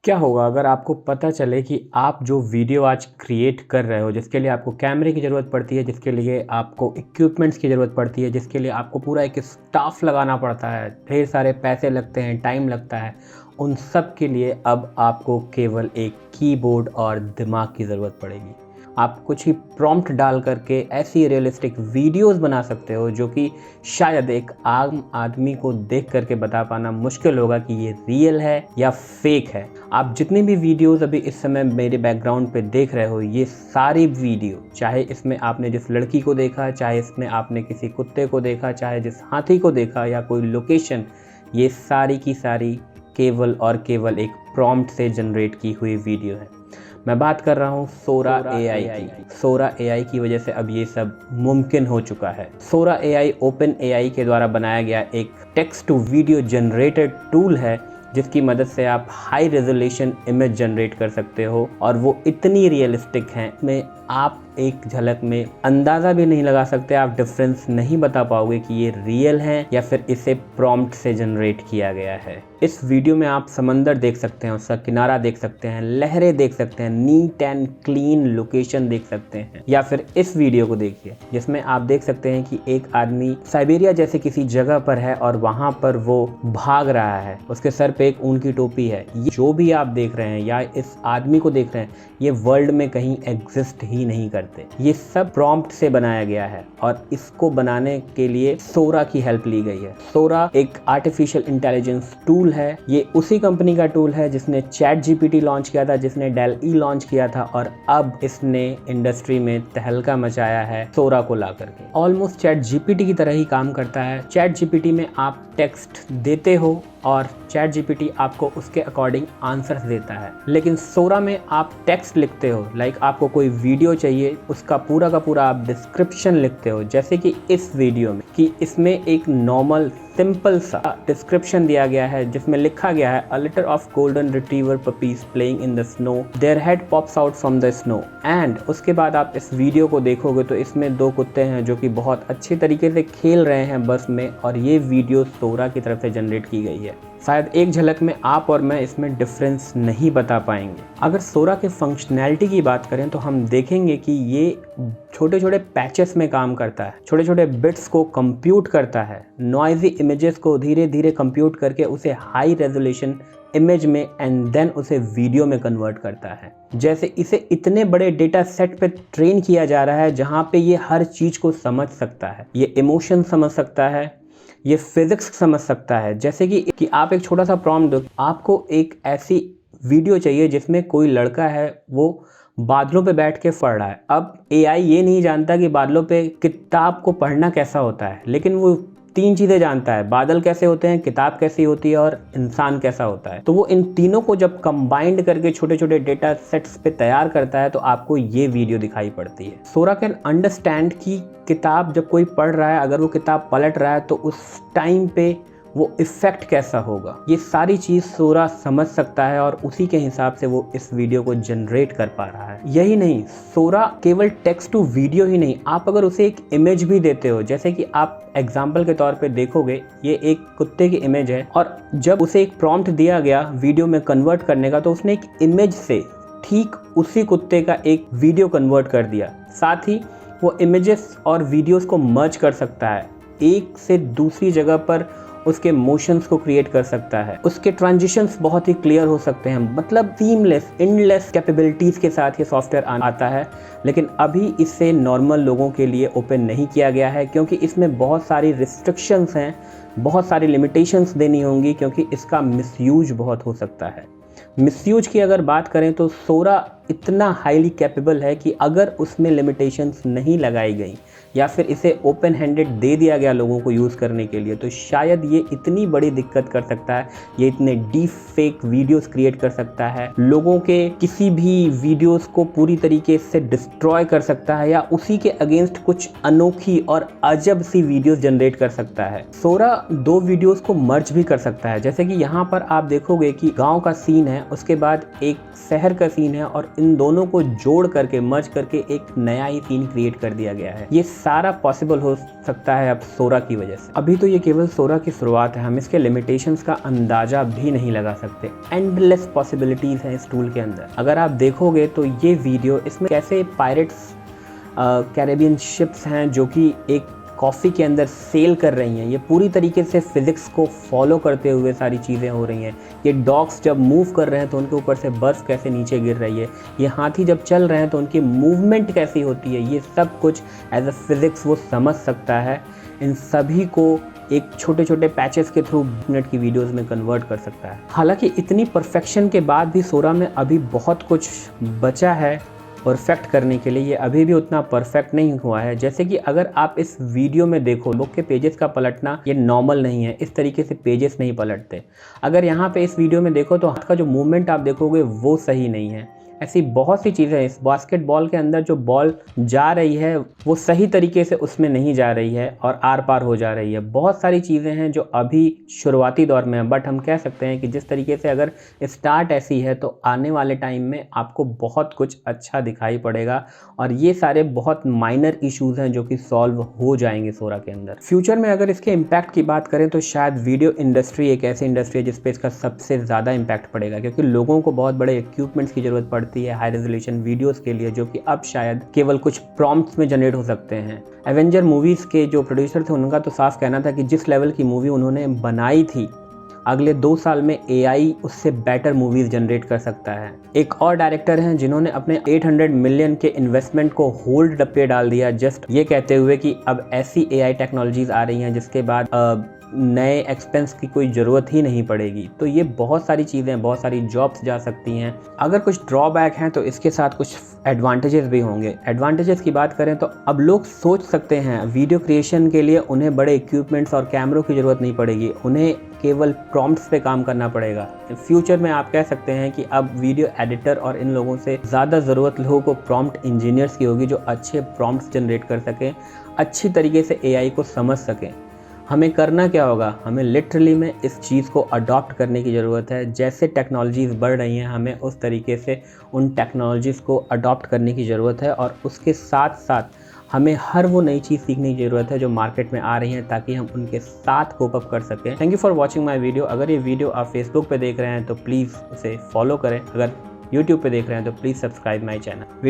क्या होगा अगर आपको पता चले कि आप जो वीडियो आज क्रिएट कर रहे हो, जिसके लिए आपको कैमरे की ज़रूरत पड़ती है, जिसके लिए आपको इक्विपमेंट्स की ज़रूरत पड़ती है, जिसके लिए आपको पूरा एक स्टाफ लगाना पड़ता है, ढेर सारे पैसे लगते हैं, टाइम लगता है, उन सब के लिए अब आपको केवल एक कीबोर्ड और दिमाग की ज़रूरत पड़ेगी। आप कुछ ही प्रॉम्प्ट डाल करके ऐसी रियलिस्टिक वीडियोस बना सकते हो जो कि शायद एक आम आदमी को देख करके बता पाना मुश्किल होगा कि ये रियल है या फेक है। आप जितनी भी वीडियोस अभी इस समय मेरे बैकग्राउंड पे देख रहे हो, ये सारी वीडियो, चाहे इसमें आपने जिस लड़की को देखा, चाहे इसमें आपने किसी कुत्ते को देखा, चाहे जिस हाथी को देखा या कोई लोकेशन, ये सारी की सारी केवल और केवल एक प्रॉम्प्ट से जनरेट की हुई वीडियो है। मैं बात कर रहा हूँ सोरा एआई की। सोरा एआई की वजह से अब ये सब मुमकिन हो चुका है। सोरा एआई ओपन एआई के द्वारा बनाया गया एक text to video generated tool है, जिसकी मदद से आप हाई रेजोल्यूशन इमेज जनरेट कर सकते हो और वो इतनी रियलिस्टिक हैं में आप एक झलक में अंदाज़ा भी नहीं लगा सकते, आप डिफरेंस नहीं बता पाओगे कि ये रियल है या फिर इसे प्रॉम्प्ट से जनरेट किया गया है। इस वीडियो में आप समंदर देख सकते हैं, उसका किनारा देख सकते हैं, लहरें देख सकते हैं, नीट एंड क्लीन लोकेशन देख सकते हैं। या फिर इस वीडियो को देखिए जिसमें आप देख सकते हैं कि एक आदमी साइबेरिया जैसे किसी जगह पर है और वहाँ पर वो भाग रहा है, उसके सर पे एक ऊन की टोपी है। ये जो भी आप देख रहे हैं या इस आदमी को देख रहे हैं, ये वर्ल्ड में कहीं एग्जिस्ट ही नहीं करते। ये सब प्रॉम्प्ट से बनाया गया है और इसको बनाने के लिए सोरा की हेल्प ली गई है। सोरा एक आर्टिफिशियल इंटेलिजेंस टूल है। ये उसी कंपनी का टूल है जिसने चैट जीपीटी लॉन्च किया था, जिसने डेल ई लॉन्च किया था और अब इसने इंडस्ट्री में तहलका मचाया है सोरा को ला करके। ऑलमोस्ट चैट जीपीटी की तरह ही काम करता है। चैट जीपीटी में आप टेक्स्ट देते हो और चैट जीपीटी आपको उसके अकॉर्डिंग आंसर्स देता है, लेकिन सोरा में आप टेक्स्ट लिखते हो। लाइक आपको कोई वीडियो चाहिए, उसका पूरा का पूरा आप डिस्क्रिप्शन लिखते हो, जैसे कि इस वीडियो में कि इसमें एक नॉर्मल सिंपल सा डिस्क्रिप्शन दिया गया है जिसमें लिखा गया है, a litter of golden retriever puppies playing in the snow, their head pops out from the snow. And उसके बाद आप इस वीडियो को देखोगे तो इसमें दो कुत्ते हैं जो कि बहुत अच्छे तरीके से खेल रहे हैं बस में, और ये वीडियो सोरा की तरफ से जनरेट की गई है। शायद एक झलक में आप और मैं इसमें डिफरेंस नहीं बता पाएंगे। अगर सोरा के फंक्शनैलिटी की बात करें तो हम देखेंगे कि ये छोटे छोटे पैचेस में काम करता है, छोटे छोटे बिट्स को कंप्यूट करता है, नॉइजी इमेजेस को धीरे धीरे कंप्यूट करके उसे हाई रेजोल्यूशन इमेज में एंड देन उसे वीडियो में कन्वर्ट करता है। जैसे इसे इतने बड़े डेटा सेट पे ट्रेन किया जा रहा है जहाँ पे ये हर चीज को समझ सकता है, ये इमोशन समझ सकता है, ये फिजिक्स समझ सकता है। जैसे कि आप एक छोटा सा प्रॉम्प्ट दो, आपको एक ऐसी वीडियो चाहिए जिसमें कोई लड़का है वो बादलों पे बैठ के पढ़ रहा है। अब एआई ये नहीं जानता कि बादलों पे किताब को पढ़ना कैसा होता है, लेकिन वो तीन चीज़ें जानता है, बादल कैसे होते हैं, किताब कैसी होती है और इंसान कैसा होता है। तो वो इन तीनों को जब कंबाइंड करके छोटे छोटे डेटा सेट्स पे तैयार करता है तो आपको ये वीडियो दिखाई पड़ती है। सोरा कैन अंडरस्टैंड कि किताब जब कोई पढ़ रहा है, अगर वो किताब पलट रहा है तो उस टाइम पे वो इफ़ेक्ट कैसा होगा, ये सारी चीज़ सोरा समझ सकता है और उसी के हिसाब से वो इस वीडियो को जनरेट कर पा रहा है। यही नहीं, सोरा केवल टेक्स्ट टू वीडियो ही नहीं, आप अगर उसे एक इमेज भी देते हो, जैसे कि आप एग्जाम्पल के तौर पे देखोगे ये एक कुत्ते की इमेज है और जब उसे एक प्रॉम्प्ट दिया गया वीडियो में कन्वर्ट करने का तो उसने एक इमेज से ठीक उसी कुत्ते का एक वीडियो कन्वर्ट कर दिया। साथ ही वो इमेजेस और वीडियोस को मर्ज कर सकता है, एक से दूसरी जगह पर उसके मोशंस को क्रिएट कर सकता है, उसके ट्रांजिशंस बहुत ही क्लियर हो सकते हैं। मतलब सीमलेस इनलेस कैपेबिलिटीज़ के साथ ये सॉफ्टवेयर आता है, लेकिन अभी इसे नॉर्मल लोगों के लिए ओपन नहीं किया गया है क्योंकि इसमें बहुत सारी रिस्ट्रिक्शंस हैं, बहुत सारी लिमिटेशंस देनी होंगी क्योंकि इसका मिसयूज बहुत हो सकता है। मिसयूज की अगर बात करें तो सोरा इतना हाईली कैपेबल है कि अगर उसमें लिमिटेशंस नहीं लगाई गई या फिर इसे ओपन हैंडेड दे दिया गया लोगों को यूज़ करने के लिए तो शायद ये इतनी बड़ी दिक्कत कर सकता है, ये इतने डीप फेक वीडियोस क्रिएट कर सकता है, लोगों के किसी भी वीडियोस को पूरी तरीके से डिस्ट्रॉय कर सकता है या उसी के अगेंस्ट कुछ अनोखी और अजब सी वीडियोस जनरेट कर सकता है। सोरा दो वीडियोस को मर्ज भी कर सकता है, जैसे कि यहाँ पर आप देखोगे कि गाँव का सीन है, उसके बाद एक शहर का सीन है और इन दोनों को जोड़ करके मर्ज करके एक नया ही सीन क्रिएट कर दिया गया है। ये सारा पॉसिबल हो सकता है अब सोरा की वजह से। अभी तो ये केवल सोरा की शुरुआत है, हम इसके लिमिटेशंस का अंदाज़ा भी नहीं लगा सकते। एंडलेस पॉसिबिलिटीज़ हैं इस टूल के अंदर। अगर आप देखोगे तो ये वीडियो, इसमें कैसे पायरेट्स कैरेबियन शिप्स हैं जो कि एक कॉफ़ी के अंदर सेल कर रही हैं, ये पूरी तरीके से फ़िज़िक्स को फॉलो करते हुए सारी चीज़ें हो रही हैं। ये डॉग्स जब मूव कर रहे हैं तो उनके ऊपर से बर्फ़ कैसे नीचे गिर रही है, ये हाथी जब चल रहे हैं तो उनकी मूवमेंट कैसी होती है, ये सब कुछ एज अ फ़िज़िक्स वो समझ सकता है। इन सभी को एक छोटे छोटे पैचेस के थ्रू मिनट की वीडियोस में कन्वर्ट कर सकता है। हालांकि इतनी परफेक्शन के बाद भी सोरा में अभी बहुत कुछ बचा है परफेक्ट करने के लिए। ये अभी भी उतना परफेक्ट नहीं हुआ है। जैसे कि अगर आप इस वीडियो में देखो, बुक के पेजेस का पलटना ये नॉर्मल नहीं है, इस तरीके से पेजेस नहीं पलटते। अगर यहाँ पे इस वीडियो में देखो तो हाथ का जो मूवमेंट आप देखोगे वो सही नहीं है। ऐसी बहुत सी चीज़ें, इस बास्केटबॉल के अंदर जो बॉल जा रही है वो सही तरीके से उसमें नहीं जा रही है और आर पार हो जा रही है। बहुत सारी चीज़ें हैं जो अभी शुरुआती दौर में हैं, बट हम कह सकते हैं कि जिस तरीके से अगर स्टार्ट ऐसी है तो आने वाले टाइम में आपको बहुत कुछ अच्छा दिखाई पड़ेगा और ये सारे बहुत माइनर इश्यूज़ हैं जो कि सॉल्व हो जाएंगे सोरा के अंदर। फ्यूचर में अगर इसके इम्पैक्ट की बात करें तो शायद वीडियो इंडस्ट्री एक ऐसी इंडस्ट्री है जिस पे इसका सबसे ज़्यादा इम्पैक्ट पड़ेगा, क्योंकि लोगों को बहुत बड़े इक्विपमेंट्स की ज़रूरत पड़ती है हाई रेजोल्यूशन वीडियोस के लिए, जो कि अब शायद केवल कुछ प्रॉम्प्ट्स में जनरेट हो सकते हैं। एवेंजर मूवीज़ के जो प्रोड्यूसर थे उनका तो साफ कहना था कि जिस लेवल की मूवी उन्होंने बनाई थी, अगले 2 साल में AI उससे बेटर मूवीज़ जनरेट कर सकता है। एक और डायरेक्टर हैं जिन्होंने अपने 800 मिलियन के इन्वेस्टमेंट को होल्ड पे डाल दिया, जस्ट ये कहते हुए कि अब ऐसी AI टेक्नोलॉजीज़ आ रही हैं जिसके बाद नए एक्सपेंस की कोई ज़रूरत ही नहीं पड़ेगी। तो ये बहुत सारी चीज़ें, बहुत सारी जॉब्स जा सकती हैं। अगर कुछ ड्रॉबैक हैं तो इसके साथ कुछ एडवांटेजेस भी होंगे। एडवांटेजेस की बात करें तो अब लोग सोच सकते हैं वीडियो क्रिएशन के लिए उन्हें बड़े इक्विपमेंट्स और कैमरों की ज़रूरत नहीं पड़ेगी, उन्हें केवल प्रॉम्प्ट्स पे काम करना पड़ेगा। फ्यूचर में आप कह सकते हैं कि अब वीडियो एडिटर और इन लोगों से ज़्यादा ज़रूरत लोगों को प्रॉम्प्ट इंजीनियर्स की होगी, जो अच्छे प्रॉम्प्ट्स जनरेट कर सकें, अच्छी तरीके से AI को समझ सकें। हमें करना क्या होगा, हमें लिटरली में इस चीज़ को अडॉप्ट करने की ज़रूरत है। जैसे टेक्नोलॉजीज़ बढ़ रही हैं हमें उस तरीके से उन टेक्नोलॉजीज़ को अडॉप्ट करने की ज़रूरत है और उसके साथ साथ हमें हर वो नई चीज़ सीखने की ज़रूरत है जो मार्केट में आ रही हैं, ताकि हम उनके साथ कोप अप कर सकें। Thank you for watching my video. अगर ये वीडियो आप फेसबुक पे देख रहे हैं तो प्लीज़ उसे फॉलो करें, अगर यूट्यूब पे देख रहे हैं तो प्लीज़ सब्सक्राइब माई चैनल।